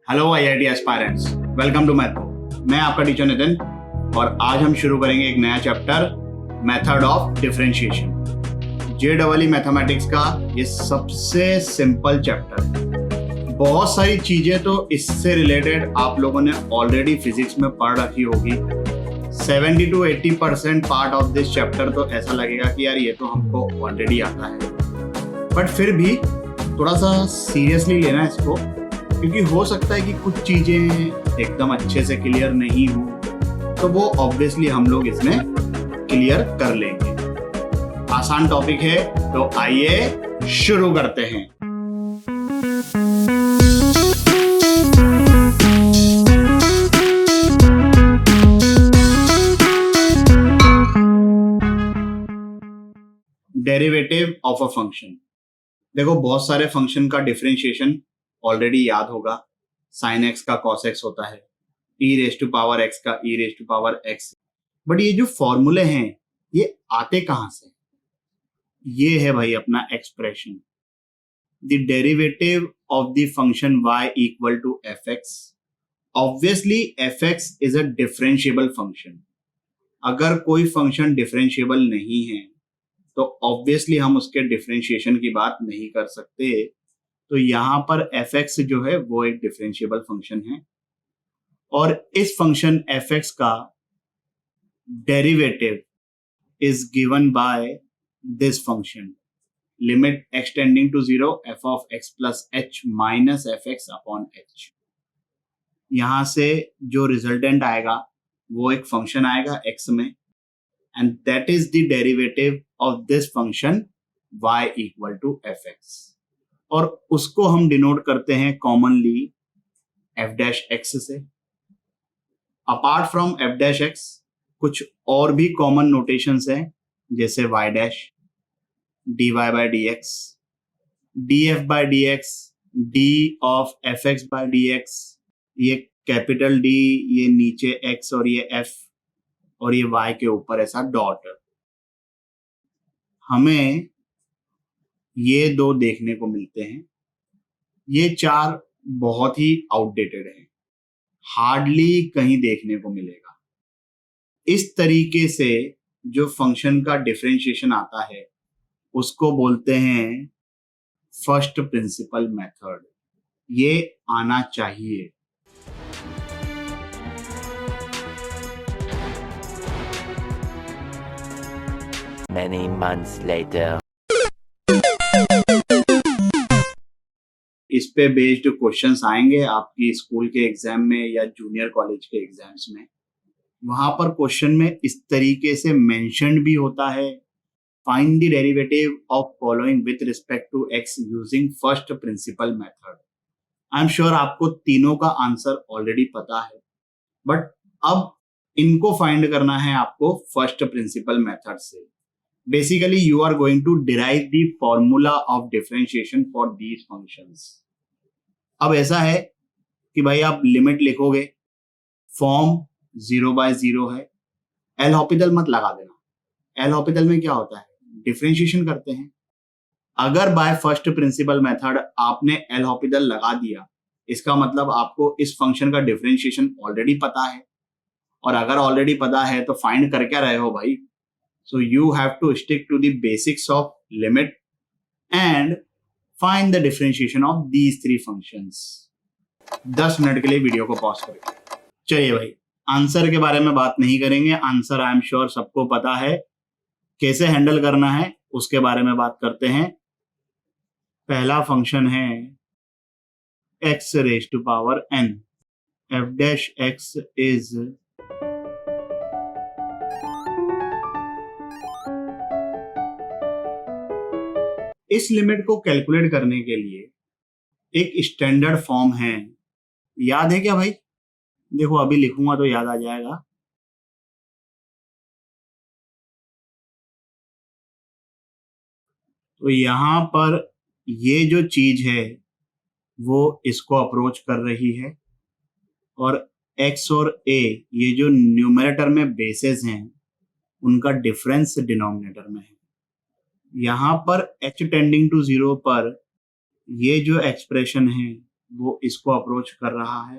Hello IIT aspirants, welcome to math. मैं आपका teacher Nitin और आज हम शुरू करेंगे एक नया chapter, method of differentiation. JEE mathematics का ये सबसे सिंपल चैप्टर है। बहुत सारी चीजें तो इससे रिलेटेड आप लोगों ने ऑलरेडी फिजिक्स में पढ़ रखी होगी। 70 to 80% part of this chapter तो ऐसा लगेगा कि यार ये तो हमको ऑलरेडी आता है, बट फिर भी थोड़ा सा सीरियसली लेना है इसको, क्योंकि हो सकता है कि कुछ चीजें एकदम अच्छे से क्लियर नहीं हो, तो वो ऑब्वियसली हम लोग इसमें क्लियर कर लेंगे। आसान टॉपिक है, तो आइए शुरू करते हैं। Derivative of a function. देखो, बहुत सारे फंक्शन का डिफरेंशिएशन ऑलरेडी याद होगा। साइन एक्स का कॉस एक्स होता है, e raise to power x का e raise to power x. But ये जो फॉर्मूले हैं ये आते कहां से? ये है भाई अपना expression, the derivative of the function y equal to f x. Obviously f x is a differentiable function. अगर कोई फंक्शन डिफरेंशिएबल नहीं है तो ऑब्वियसली हम उसके डिफरेंशिएशन की बात नहीं कर सकते। तो यहां पर एफ एक्स जो है वो एक डिफरेंशिएबल फंक्शन है और इस फंक्शन एफ एक्स का derivative is given by this function, limit x tending to 0 f of x plus h minus f x upon h. यहां से जो रिजल्टेंट आएगा वो एक फंक्शन आएगा एक्स में, and that is the derivative of this function y equal to f x, और उसको हम डिनोट करते हैं कॉमनली एफ डैश एक्स से। Apart from f dash x कुछ और भी कॉमन नोटेशंस हैं, जैसे y dash, dy by d x, d f by d x, d of f x by d x. ये कैपिटल डी, ये नीचे x और ये f, और ये y के ऊपर ऐसा डॉट। हमें ये दो देखने को मिलते हैं। ये चार बहुत ही आउटडेटेड है, हार्डली कहीं देखने को मिलेगा। इस तरीके से जो फंक्शन का डिफरेंशिएशन आता है उसको बोलते हैं फर्स्ट प्रिंसिपल मेथड। ये आना चाहिए। Many months later. इस पे बेस्ड क्वेश्चंस आएंगे आपकी स्कूल के एग्जाम में या जूनियर कॉलेज के एग्जाम्स में। वहां पर क्वेश्चन में इस तरीके से मेंशन्ड भी होता है, find the derivative of following with respect to x using first principle method. I am sure आपको तीनों का आंसर ऑलरेडी पता है, बट अब इनको फाइंड करना है आपको फर्स्ट प्रिंसिपल मेथड से। Basically, you are going to derive the formula of differentiation for these functions. अब ऐसा है कि भाई आप लिमिट लिखोगे, फॉर्म 0/0 है। एल हॉपिटल मत लगा देना। एल हॉपिटल में क्या होता है, डिफरेंशिएशन करते हैं। अगर बाय फर्स्ट प्रिंसिपल मेथड आपने एल हॉपिटल लगा दिया, इसका मतलब आपको इस फंक्शन का डिफरेंशिएशन ऑलरेडी पता है, और अगर ऑलरेडी पता है तो फाइंड कर क्या रहे हो भाई? So you have to stick to the basics of limit and find the differentiation of these three functions. 10 minute के लिए वीडियो को पॉज करें। चलिए भाई, आंसर के बारे में बात नहीं करेंगे। आंसर आई एम श्योर सबको पता है, कैसे हैंडल करना है उसके बारे में बात करते हैं। पहला फंक्शन है x raise to power n। f dash x is इस लिमिट को कैलकुलेट करने के लिए एक स्टैंडर्ड फॉर्म है। याद है क्या भाई? देखो अभी लिखूंगा तो याद आ जाएगा। तो यहां पर ये जो चीज है वो इसको अप्रोच कर रही है, और x और a ये जो न्यूमरेटर में बेसेस हैं उनका डिफरेंस डिनोमिनेटर में है। यहां पर h टेंडिंग टू 0 पर ये जो एक्सप्रेशन है वो इसको अप्रोच कर रहा है।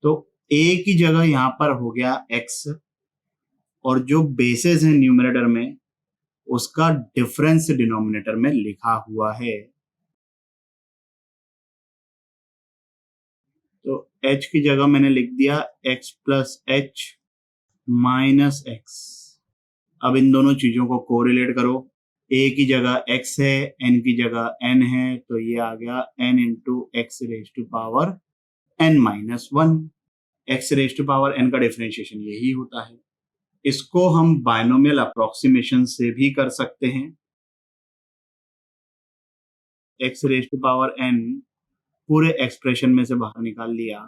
तो a की जगह यहाँ पर हो गया x, और जो बेसेस है न्यूमरेटर में उसका डिफरेंस डिनोमिनेटर में लिखा हुआ है। तो h की जगह मैंने लिख दिया x plus h minus x. अब इन दोनों चीजों को कोरिलेट करो। a की जगह x है, n की जगह n है, तो ये आ गया n into x raise to power n minus one. X raise to power n का डिफरेंशिएशन यही होता है। इसको हम बाइनोमियल अप्रोक्सीमेशन से भी कर सकते हैं। X raise to power n पूरे एक्सप्रेशन में से बाहर निकाल लिया।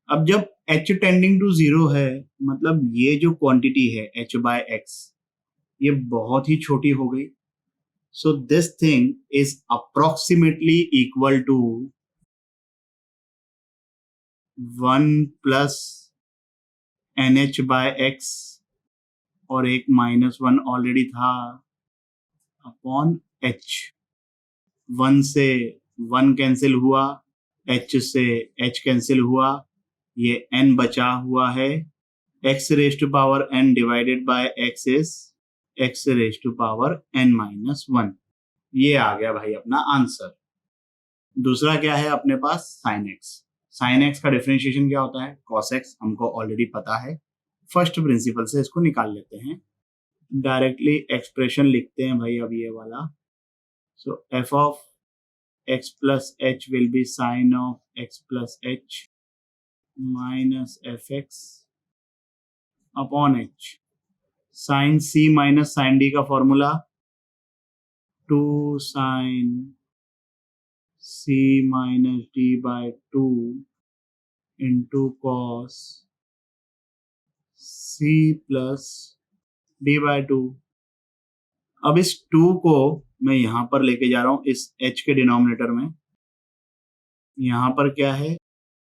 अब जब h टेंडिंग टू 0 है, मतलब ये जो क्वांटिटी है h बाय x ये बहुत ही छोटी हो गई। So this thing is approximately equal to 1 plus nh by x, और एक माइनस वन ऑलरेडी था, अपॉन h। 1 से 1 कैंसिल हुआ, h से h कैंसिल हुआ, ये n बचा हुआ है। x raise to power n divided by x is x raise to power n minus one. ये आ गया भाई अपना आंसर। दूसरा क्या है अपने पास, साइन x। साइन x का डिफरेंशिएशन क्या होता है, cos x, हमको ऑलरेडी पता है। फर्स्ट प्रिंसिपल से इसको निकाल लेते हैं, डायरेक्टली एक्सप्रेशन लिखते हैं भाई अब ये वाला। So f of x plus h will be sine of x plus h minus fx upon h। Sine c minus sine d का formula 2 sine c minus d by 2 into cos c plus d by 2। अब इस 2 को मैं यहां पर लेके जा रहा हूं इस h के डिनोमिनेटर में। यहां पर क्या है,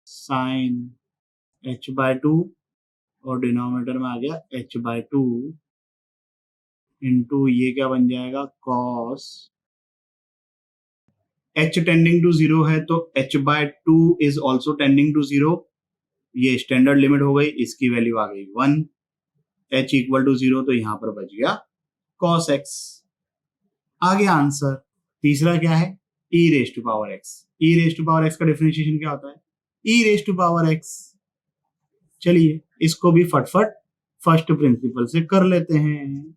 साइन h बाय 2, और डिनोमिनेटर में आ गया h बाय 2 इंटू ये क्या बन जाएगा, कॉस। h टेंडिंग टू 0 है तो h by 2 is also tending to 0। ये स्टैंडर्ड लिमिट हो गई, इसकी वैल्यू आ गई 1। h इक्वल टू 0, तो यहां पर बच गया cos x। आ गया आंसर। तीसरा क्या है, e raise to power x। e raise to power x का डिफरेंशिएशन क्या होता है, e raise to power x। चलिए इसको भी फटफट फर्स्ट प्रिंसिपल से कर लेते हैं।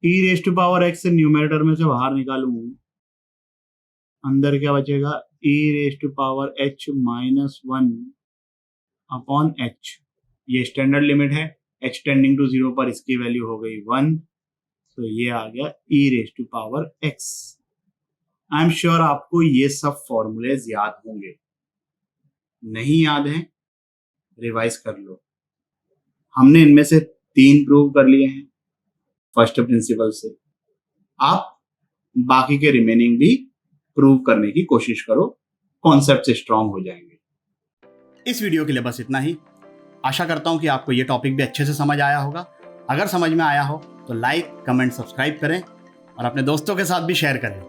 e raise to power x से न्यूमरेटर में से बाहर निकालूं, अंदर क्या बचेगा, e raise to power h minus one upon h। ये स्टैंडर्ड लिमिट है, h टेंडिंग टू 0 पर इसकी वैल्यू हो गई 1, तो ये आ गया e raise to power x। I am sure आपको ये सब फॉर्मूलेज याद होंगे। नहीं याद है, रिवाइज कर लो। हमने इनमें से 3 प्रूव कर लिए हैं फर्स्ट प्रिंसिपल से। आप बाकी के रिमेनिंग भी प्रूव करने की कोशिश करो, कॉन्सेप्ट से स्ट्रांग हो जाएंगे। इस वीडियो के लिए बस इतना ही। आशा करता हूं कि आपको ये टॉपिक भी अच्छे से समझ आया होगा। अगर समझ में आया हो तो लाइक, कमेंट, सब्सक्राइब करें और अपने दोस्तों के साथ भी शेयर करें।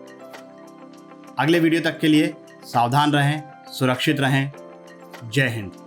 अगले वीडियो तक के लिए सावधान रहें, सुरक्षित रहें। जय हिंद।